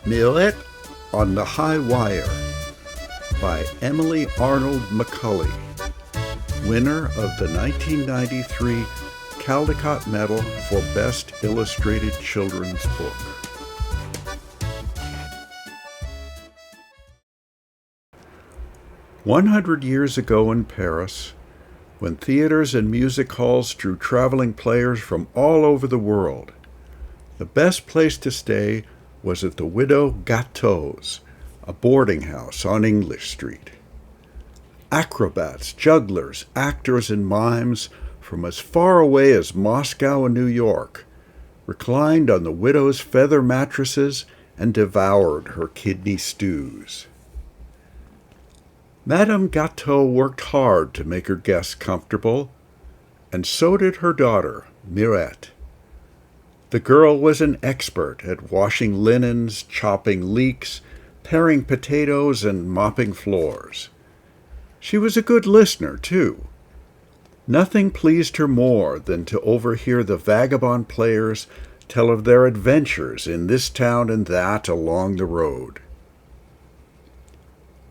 Mirette on the High Wire by Emily Arnold McCully, winner of the 1993 Caldecott Medal for Best Illustrated Children's Book. "100 years ago in Paris, when theaters and music halls drew traveling players from all over the world, the best place to stay was at the Widow Gâteau's, a boarding house on English Street. Acrobats, jugglers, actors, and mimes from as far away as Moscow and New York reclined on the widow's feather mattresses and devoured her kidney stews. Madame Gâteau worked hard to make her guests comfortable, and so did her daughter, Mirette. The girl was an expert at washing linens, chopping leeks, paring potatoes, and mopping floors. She was a good listener, too. Nothing pleased her more than to overhear the vagabond players tell of their adventures in this town and that along the road.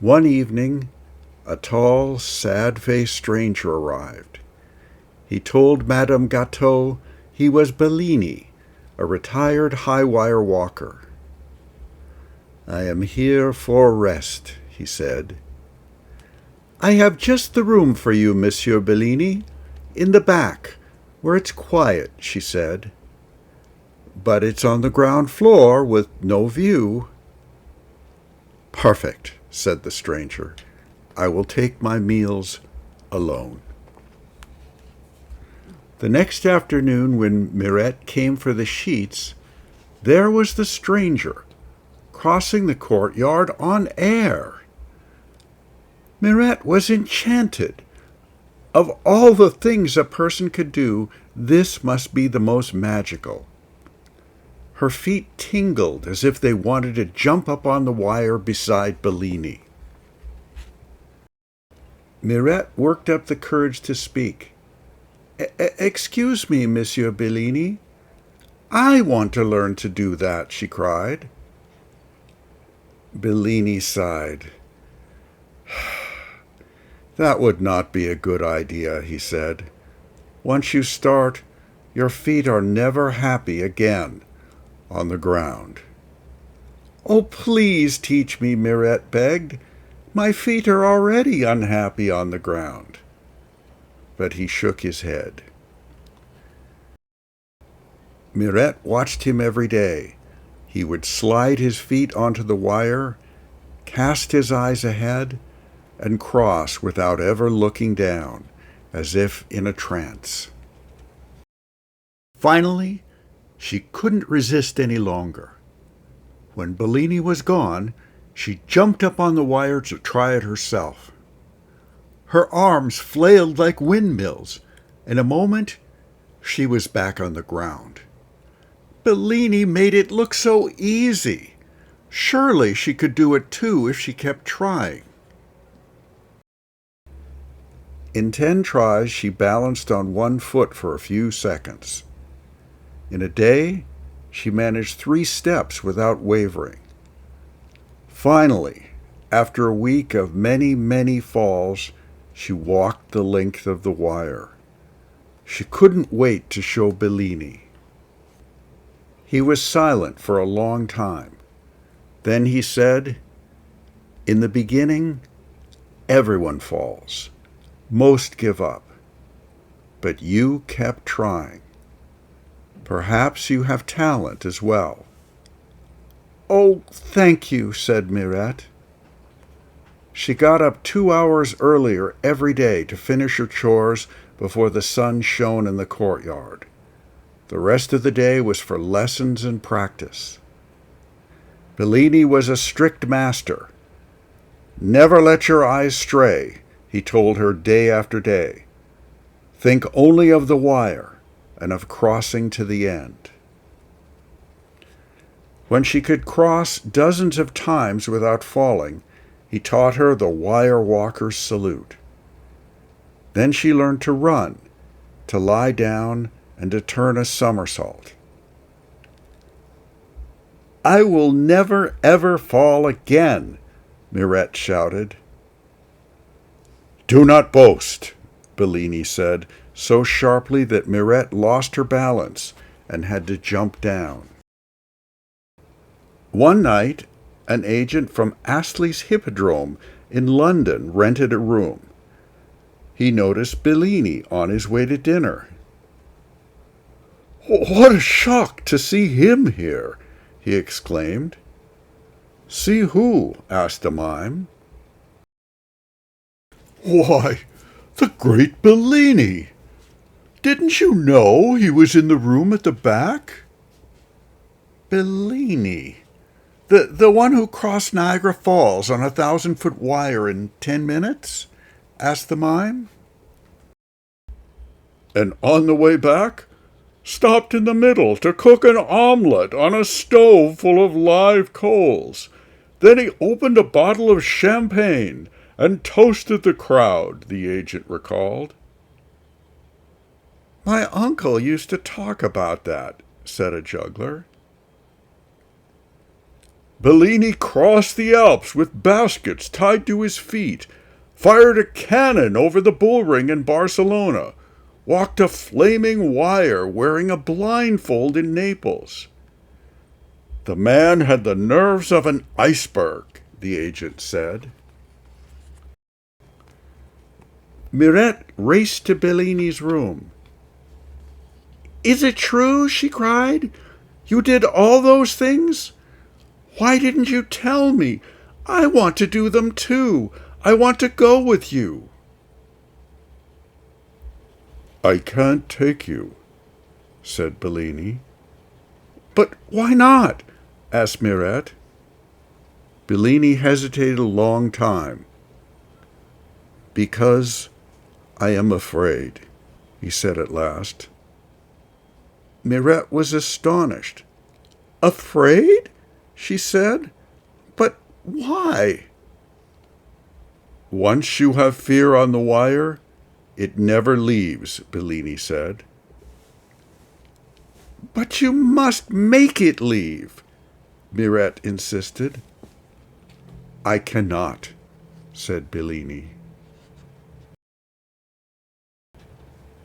One evening, a tall, sad-faced stranger arrived. He told Madame Gâteau he was Bellini, a retired high-wire walker. "I am here for rest," he said. "I have just the room for you, Monsieur Bellini, in the back, where it's quiet," she said. "But it's on the ground floor with no view." "Perfect," said the stranger. "I will take my meals alone." The next afternoon, when Mirette came for the sheets, there was the stranger, crossing the courtyard on air. Mirette was enchanted. Of all the things a person could do, this must be the most magical. Her feet tingled as if they wanted to jump up on the wire beside Bellini. Mirette worked up the courage to speak. "Excuse me, Monsieur Bellini. I want to learn to do that," she cried. Bellini sighed. "That would not be a good idea," he said. "Once you start, your feet are never happy again on the ground." "Oh, please teach me," Mirette begged. "My feet are already unhappy on the ground." But he shook his head. Mirette watched him every day. He would slide his feet onto the wire, cast his eyes ahead, and cross without ever looking down, as if in a trance. Finally, she couldn't resist any longer. When Bellini was gone, she jumped up on the wire to try it herself. Her arms flailed like windmills. In a moment, she was back on the ground. Bellini made it look so easy. Surely she could do it too if she kept trying. In 10 tries, she balanced on one foot for a few seconds. In a day, she managed 3 steps without wavering. Finally, after a week of many, many falls, she walked the length of the wire. She couldn't wait to show Bellini. He was silent for a long time. Then he said, "In the beginning, everyone falls. Most give up. But you kept trying. Perhaps you have talent as well." "Oh, thank you," said Mirette. She got up 2 hours earlier every day to finish her chores before the sun shone in the courtyard. The rest of the day was for lessons and practice. Bellini was a strict master. "Never let your eyes stray," he told her day after day. "Think only of the wire and of crossing to the end." When she could cross dozens of times without falling, he taught her the wire walker's salute. Then she learned to run, to lie down, and to turn a somersault. I will never, ever fall again, Mirette shouted. Do not boast, Bellini said, so sharply that Mirette lost her balance and had to jump down. One night, an agent from Astley's Hippodrome in London rented a room. He noticed Bellini on his way to dinner. "What a shock to see him here!" he exclaimed. "See who?" asked the mime. "Why, the great Bellini! Didn't you know he was in the room at the back?" "Bellini? The one who crossed Niagara Falls on a 1,000-foot wire in 10 minutes?" asked the mime. "And on the way back, stopped in the middle to cook an omelette on a stove full of live coals. Then he opened a bottle of champagne and toasted the crowd," the agent recalled. "My uncle used to talk about that," said a juggler. "Bellini crossed the Alps with baskets tied to his feet, fired a cannon over the bullring in Barcelona, walked a flaming wire wearing a blindfold in Naples. The man had the nerves of an iceberg," the agent said. Mirette raced to Bellini's room. "Is it true?" she cried. "You did all those things? Why didn't you tell me? I want to do them too. I want to go with you." "I can't take you," said Bellini. "But why not?" asked Mirette. Bellini hesitated a long time. "Because I am afraid," he said at last. Mirette was astonished. "Afraid?" she said. "But why?" "Once you have fear on the wire, it never leaves," Bellini said. "But you must make it leave," Mirette insisted. "I cannot," said Bellini.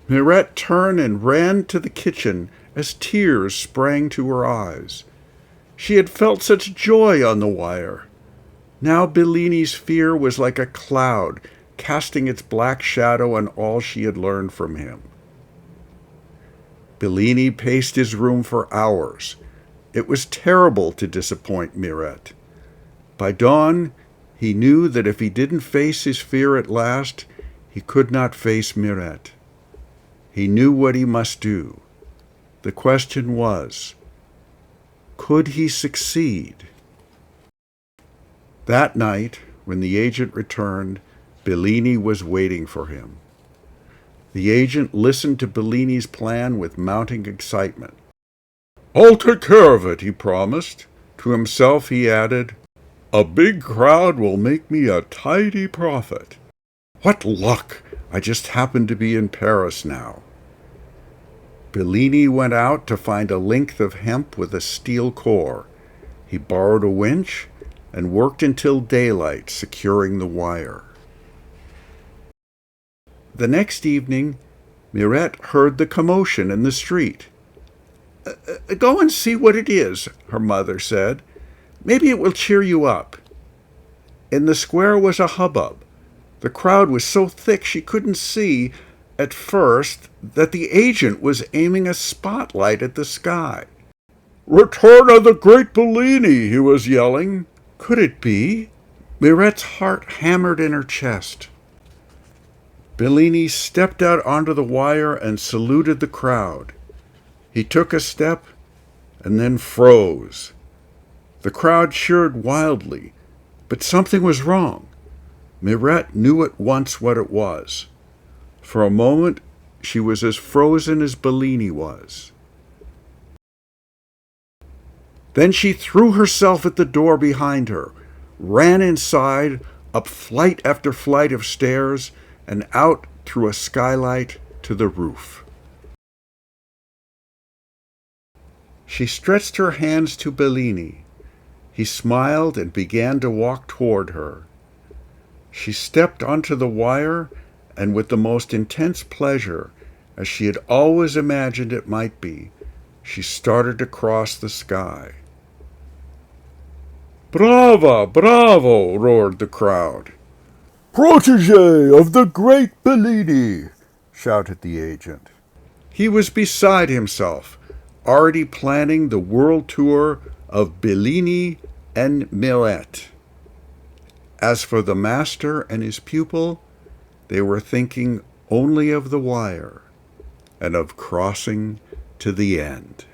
Mirette turned and ran to the kitchen as tears sprang to her eyes. She had felt such joy on the wire. Now Bellini's fear was like a cloud, casting its black shadow on all she had learned from him. Bellini paced his room for hours. It was terrible to disappoint Mirette. By dawn, he knew that if he didn't face his fear at last, he could not face Mirette. He knew what he must do. The question was, could he succeed? That night, when the agent returned, Bellini was waiting for him. The agent listened to Bellini's plan with mounting excitement. "I'll take care of it," he promised. To himself he added, "A big crowd will make me a tidy profit. What luck! I just happened to be in Paris now." Bellini went out to find a length of hemp with a steel core. He borrowed a winch and worked until daylight, securing the wire. The next evening, Mirette heard the commotion in the street. "Go and see what it is," her mother said. "Maybe it will cheer you up." In the square was a hubbub. The crowd was so thick she couldn't see, at first, that the agent was aiming a spotlight at the sky. "Return of the great Bellini," he was yelling. Could it be? Mirette's heart hammered in her chest. Bellini stepped out onto the wire and saluted the crowd. He took a step and then froze. The crowd cheered wildly, but something was wrong. Mirette knew at once what it was. For a moment, she was as frozen as Bellini was. Then she threw herself at the door behind her, ran inside, up flight after flight of stairs, and out through a skylight to the roof. She stretched her hands to Bellini. He smiled and began to walk toward her. She stepped onto the wire, and with the most intense pleasure, as she had always imagined it might be, she started to cross the sky. "Brava! Bravo!" roared the crowd. "Protégé of the great Bellini!" shouted the agent. He was beside himself, already planning the world tour of Bellini and Mirette. As for the master and his pupil, they were thinking only of the wire and of crossing to the end.